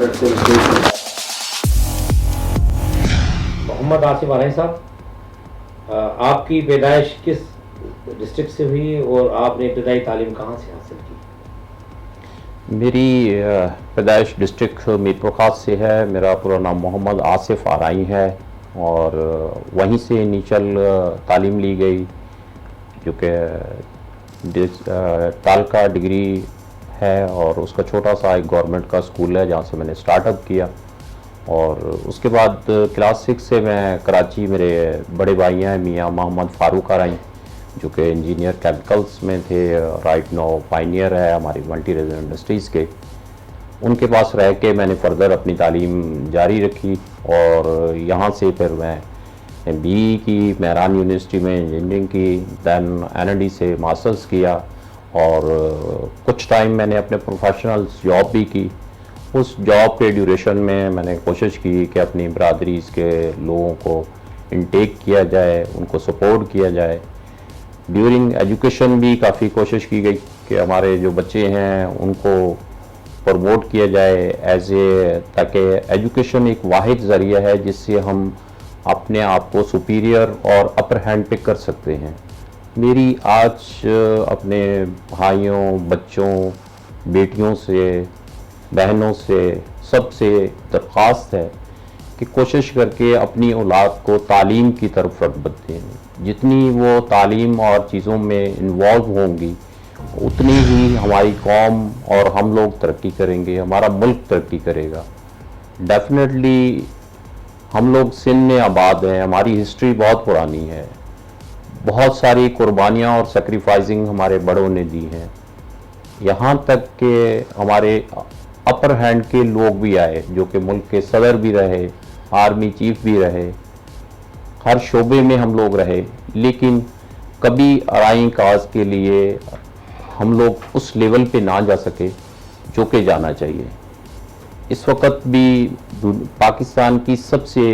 Minute से stage. Mohammad Asif आरई साहब, आपकी पैदाइश किस डिस्ट्रिक्ट से हुई और आपने इब्तदाई तालीम कहाँ से हासिल की? मेरी पैदाइश डिस्ट्रिक्ट मीरपुर खास से है। मेरा पूरा नाम मोहम्मद आसिफ आरई है और वहीं से इनिशियल तालीम ली गई, जो कि तालका डिग्री है और उसका छोटा सा एक गवर्नमेंट का स्कूल है जहाँ से मैंने स्टार्टअप किया। और उसके बाद क्लास 6 से मैं कराची, मेरे बड़े भाई हैं मियाँ मोहम्मद फारूक आरई, जो कि इंजीनियर केमिकल्स में थे, राइट नाउ पायनियर है हमारी मल्टी रेजन इंडस्ट्रीज़ के। उनके पास रह के मैंने फर्दर अपनी तालीम जारी रखी और यहाँ से फिर मैं BE की मेहरान यूनिवर्सिटी में इंजीनियरिंग की, दैन NLD से मास्टर्स किया और कुछ टाइम मैंने अपने प्रोफेशनल जॉब भी की। उस जॉब के ड्यूरेशन में मैंने कोशिश की कि अपनी बरादरी के लोगों को इनटेक किया जाए, उनको सपोर्ट किया जाए। ड्यूरिंग एजुकेशन भी काफ़ी कोशिश की गई कि हमारे जो बच्चे हैं उनको प्रमोट किया जाए ताकि एजुकेशन एक वाहिद ज़रिया है जिससे हम अपने आप को सुपीरियर और अपर हैंड पे कर सकते हैं। मेरी आज अपने भाइयों, बच्चों, बेटियों से, बहनों से, सबसे दरख्वास्त है कि कोशिश करके अपनी औलाद को तालीम की तरफ रग़बत दें। जितनी वो तालीम और चीज़ों में इन्वॉल्व होंगी उतनी ही हमारी कौम और हम लोग तरक्की करेंगे, हमारा मुल्क तरक्की करेगा। डेफिनेटली हम लोग सिंध में आबाद हैं, हमारी हिस्ट्री बहुत पुरानी है, बहुत सारी कुर्बानियाँ और सेक्रीफाइसिंग हमारे बड़ों ने दी हैं। यहाँ तक कि हमारे अपर हैंड के लोग भी आए जो कि मुल्क के सदर भी रहे, आर्मी चीफ भी रहे, हर शोबे में हम लोग रहे, लेकिन कभी अराई काज के लिए हम लोग उस लेवल पे ना जा सके जो कि जाना चाहिए। इस वक्त भी पाकिस्तान की सबसे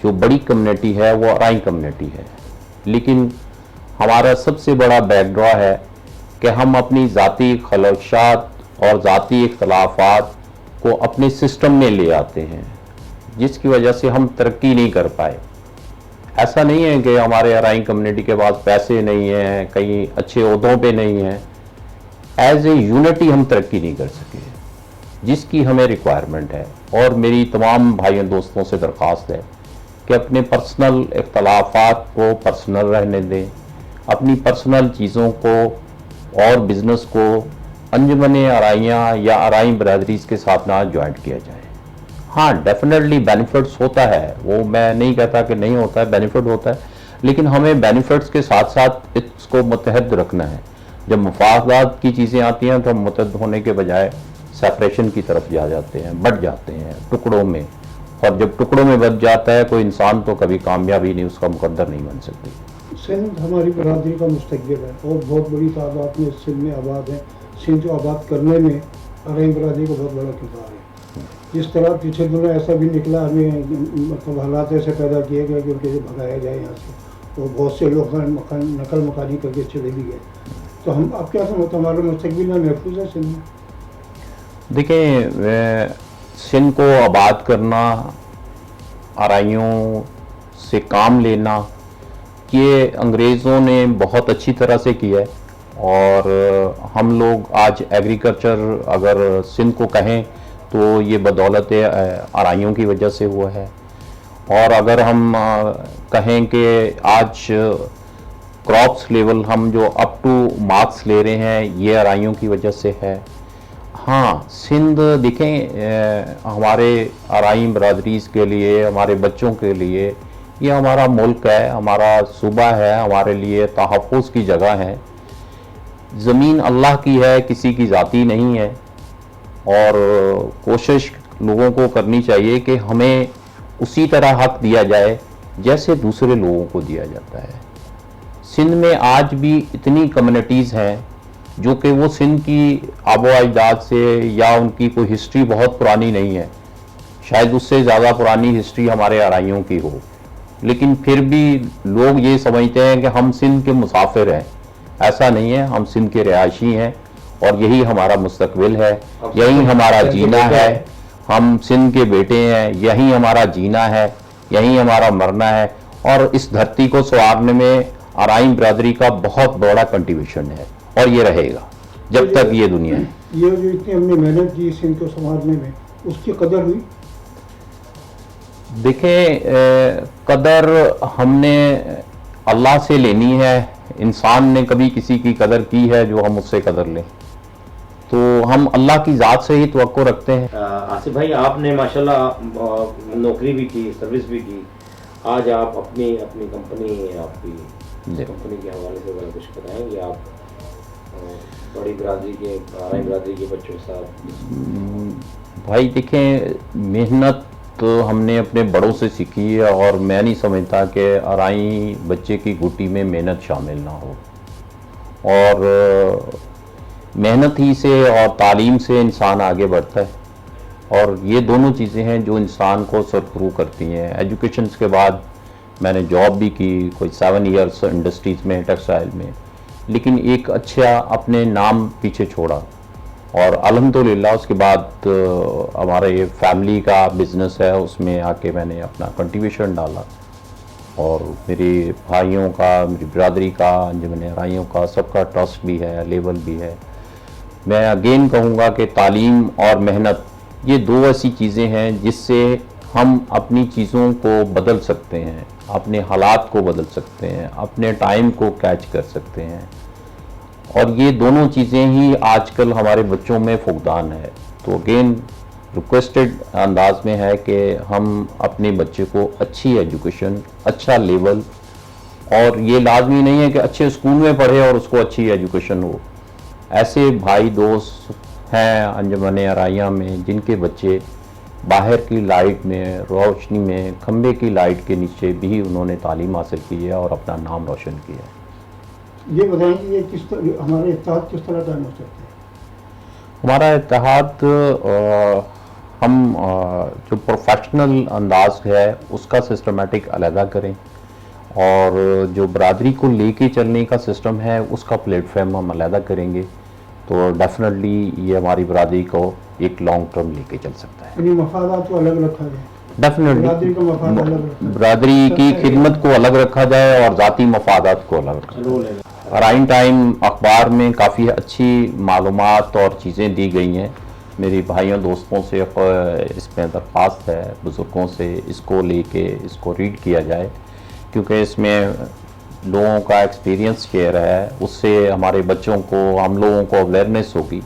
जो बड़ी कम्युनिटी है वो अराई कम्युनिटी है, लेकिन हमारा सबसे बड़ा बैकड्रॉ है कि हम अपनी ज़ाती खलशात और ज़ाती इख्तलाफात को अपने सिस्टम में ले आते हैं, जिसकी वजह से हम तरक्की नहीं कर पाए। ऐसा नहीं है कि हमारे अराई कम्युनिटी के पास पैसे नहीं हैं, कहीं अच्छे ओहदों पे नहीं हैं, एज ए यूनिटी हम तरक्की नहीं कर सके जिसकी हमें रिक्वायरमेंट है। और मेरी तमाम भाइयों दोस्तों से दरख्वास्त है कि अपने पर्सनल इख्तलाफात को पर्सनल रहने दें, अपनी पर्सनल चीज़ों को और बिज़नेस को अंजुमन अराइयाँ या अराई बरादरीज़ के साथ ना ज्वाइंट किया जाए। हाँ, डेफिनेटली बेनिफिट्स होता है, वो मैं नहीं कहता कि नहीं होता है, बेनिफिट होता है, लेकिन हमें बेनिफिट्स के साथ साथ इसको मुतहद रखना है। जब मुफादात की चीज़ें आती हैं तो हम मुतहद होने के बजाय सेपरेशन की तरफ जा जाते हैं, बढ़ जाते हैं टुकड़ों में, और जब टुकड़ों में बच जाता है कोई इंसान तो कभी कामयाबी नहीं, उसका मुकद्दर नहीं बन सकती। सिंध हमारी बरादरी का मुस्तक़बिल है और बहुत बड़ी तादाद में सिंध में आबाद है। सिंध को आबाद करने में अराई बरादरी का बहुत बड़ा किरदार है। जिस तरह पीछे दिनों ऐसा भी निकला, हमें मतलब हालात ऐसे पैदा किए गए कि उनके भगाया जाए यहाँ से, और बहुत से लोग नकल मकानी करके चले भी गए। तो हम आप क्या समझते हैं, हमारा मुस्तक़बिल में महफूज है सिंध में? देखिए, सिंध को आबाद करना, अराइयों से काम लेना, ये अंग्रेज़ों ने बहुत अच्छी तरह से किया है। और हम लोग आज एग्रीकल्चर अगर सिंध को कहें तो ये बदौलत अराइयों की वजह से हुआ है। और अगर हम कहें कि आज क्रॉप्स लेवल हम जो अप टू मार्क्स ले रहे हैं ये अराइयों की वजह से है। हाँ, सिंध देखें, हमारे अराई बरादरीज़ के लिए, हमारे बच्चों के लिए ये हमारा मुल्क है, हमारा सूबा है, हमारे लिए तहफ़्फ़ुज़ की जगह है। ज़मीन अल्लाह की है, किसी की ज़ाती नहीं है। और कोशिश लोगों को करनी चाहिए कि हमें उसी तरह हक दिया जाए जैसे दूसरे लोगों को दिया जाता है। सिंध में आज भी इतनी कम्युनिटीज़ हैं जो कि वो सिंध की आबो अजदाद से या उनकी कोई हिस्ट्री बहुत पुरानी नहीं है, शायद उससे ज़्यादा पुरानी हिस्ट्री हमारे अराइयों की हो, लेकिन फिर भी लोग ये समझते हैं कि हम सिंध के मुसाफिर हैं। ऐसा नहीं है, हम सिंध के रिहायशी हैं اور یہی ہمارا مستقبل ہے، یہی ہمارا جینا ہے. ہم سندھ کے بیٹے ہیں، یہی ہمارا جینا ہے، یہی ہمارا مرنا ہے. اور اس دھرتی کو سنوارنے میں ارائیں برادری کا بہت بڑا کنٹریبیوشن ہے، اور یہ رہے گا جب تک یہ دنیا ہے. یہ جو اتنی ہم نے محنت کی سندھ کو سنوارنے میں، اس کی قدر ہوئی؟ دیکھیں، قدر ہم نے اللہ سے لینی ہے. انسان نے کبھی کسی کی قدر کی ہے جو ہم اس سے قدر لیں؟ تو ہم اللہ کی ذات سے ہی توقع رکھتے ہیں. آصف بھائی، آپ نے ماشاءاللہ نوکری بھی کی، سروس بھی کی. آج آپ اپنی کمپنی، آپ کی کمپنی کے حوالے سے ذرا کچھ بتائیں گے؟ آپ بڑی برادری کے، ارائیں برادری کے بچوں کے ساتھ. بھائی دیکھیں، محنت تو ہم نے اپنے بڑوں سے سیکھی ہے، اور میں نہیں سمجھتا کہ ارائیں بچے کی گھٹی میں محنت شامل نہ ہو. اور محنت ہی سے اور تعلیم سے انسان آگے بڑھتا ہے، اور یہ دونوں چیزیں ہیں جو انسان کو سرخرو کرتی ہیں. ایجوکیشنز کے بعد میں نے جاب بھی کی، کوئی 7 ایئرس انڈسٹریز میں، ٹیکسٹائل میں، لیکن ایک اچھا اپنے نام پیچھے چھوڑا. اور الحمدللہ اس کے بعد ہمارے یہ فیملی کا بزنس ہے، اس میں آ کے میں نے اپنا کنٹریبیوشن ڈالا. اور میرے بھائیوں کا، میری برادری کا، انجمن ارائیوں کا، سب کا ٹرسٹ بھی ہے، لیول بھی ہے. میں اگین کہوں گا کہ تعلیم اور محنت یہ دو ایسی چیزیں ہیں جس سے ہم اپنی چیزوں کو بدل سکتے ہیں، اپنے حالات کو بدل سکتے ہیں، اپنے ٹائم کو کیچ کر سکتے ہیں. اور یہ دونوں چیزیں ہی آج کل ہمارے بچوں میں فقدان ہے. تو اگین ریکویسٹڈ انداز میں ہے کہ ہم اپنے بچے کو اچھی ایجوکیشن، اچھا لیول، اور یہ لازمی نہیں ہے کہ اچھے اسکول میں پڑھے اور اس کو اچھی ایجوکیشن ہو. ایسے بھائی دوست ہیں انجمن ارائیاں میں جن کے بچے باہر کی لائٹ میں، روشنی میں، کھمبے کی لائٹ کے نیچے بھی انہوں نے تعلیم حاصل کی ہے اور اپنا نام روشن کیا ہے. یہ بتائیں کہ یہ کس طرح ہمارے اتحاد کس طرح قائم ہو سکتے ہیں؟ ہمارا اتحاد، ہم جو پروفیشنل انداز ہے اس کا سسٹمیٹک علیحدہ کریں، اور جو برادری کو لے کے چلنے کا سسٹم ہے اس کا پلیٹ فارم ہم علیحدہ کریں گے، تو ڈیفینیٹلی یہ ہماری برادری کو ایک لانگ ٹرم لے کے چل سکتا ہے. یعنی مفادات کو الگ رکھا جائے، برادری کا مفاد الگ رکھا جائے، برادری کی خدمت کو الگ رکھا جائے اور ذاتی مفادات کو الگ رکھا جائے. ارائیں ٹائم اخبار میں کافی اچھی معلومات اور چیزیں دی گئی ہیں. میری بھائیوں دوستوں سے اس میں درخواست ہے، بزرگوں سے اس کو لے کے اس کو ریڈ کیا جائے، کیونکہ اس میں لوگوں کا ایکسپیرینس شیئر ہے. اس سے ہمارے بچوں کو، ہم لوگوں کو اویئرنیس ہوگی.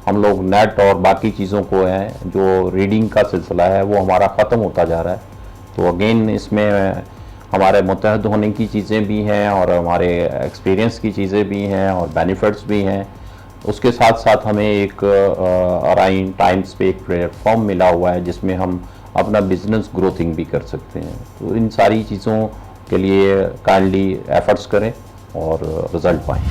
ہم لوگ نیٹ اور باقی چیزوں کو ہیں جو ریڈنگ کا سلسلہ ہے وہ ہمارا ختم ہوتا جا رہا ہے. تو اگین اس میں ہمارے متحد ہونے کی چیزیں بھی ہیں، اور ہمارے ایکسپیرینس کی چیزیں بھی ہیں، اور بینیفٹس بھی ہیں. اس کے ساتھ ساتھ ہمیں ایک ارائیں ٹائمز پہ ایک پلیٹ فارم ملا ہوا ہے جس میں ہم اپنا بزنس گروتھنگ بھی کر سکتے ہیں. تو ان ساری چیزوں کے لیے کائنڈلی ایفرٹس کریں اور رزلٹ پائیں.